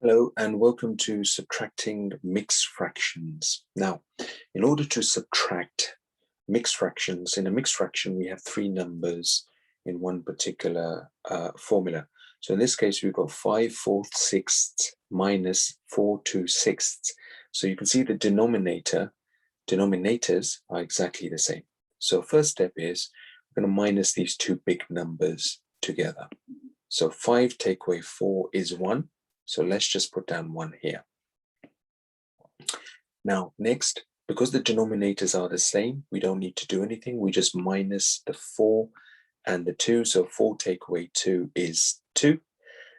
Hello and welcome to subtracting mixed fractions. Now, in order to subtract mixed fractions, in a mixed fraction we have three numbers in one particular formula. So in this case we've got 5/4 minus 4/2. So you can see the denominators are exactly the same. So first step is we're going to minus these two big numbers together. So 5 take away 4 is 1. So let's just put down 1 here. Now, next, because the denominators are the same, we don't need to do anything. We just minus the 4 and the 2. So 4 take away 2 is 2.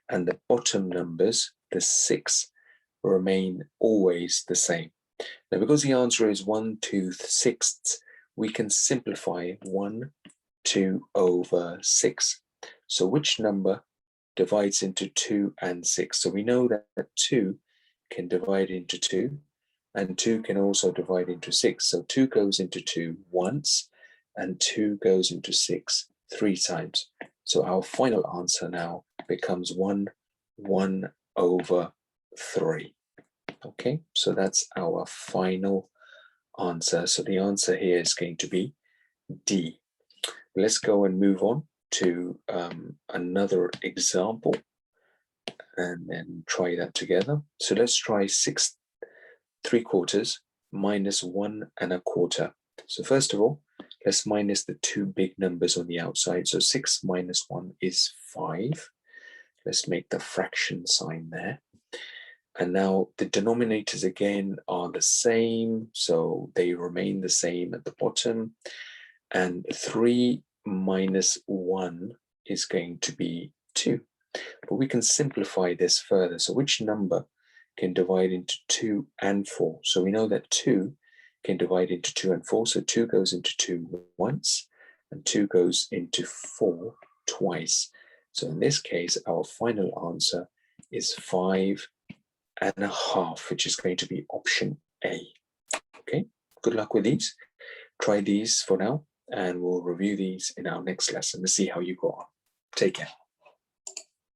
And the bottom numbers, the 6, remain always the same. Now, because the answer is 1/2, we can simplify 1, 2 over 6. So which number divides into 2 and 6? So we know that 2 can divide into 2, and 2 can also divide into 6. So 2 goes into 2 once, and 2 goes into 6 3 times. So our final answer now becomes 1 over 3. Okay, so that's our final answer. So the answer here is going to be D. Let's go and move on to another example and then try that together. So let's try 6/3 minus 1¼ So first of all, let's minus the two big numbers on the outside. So 6 minus 1 is 5. Let's make the fraction sign there. And now the denominators again are the same, so they remain the same at the bottom. And 3 minus 1 is going to be 2. But we can simplify this further. So which number can divide into 2 and 4? So we know that 2 can divide into 2 and 4. So 2 goes into 2 once, and 2 goes into 4 twice. So in this case, our final answer is 5½, which is going to be option A. Okay, good luck with these. Try these for now, and we'll review these in our next lesson to see how you go on. Take care.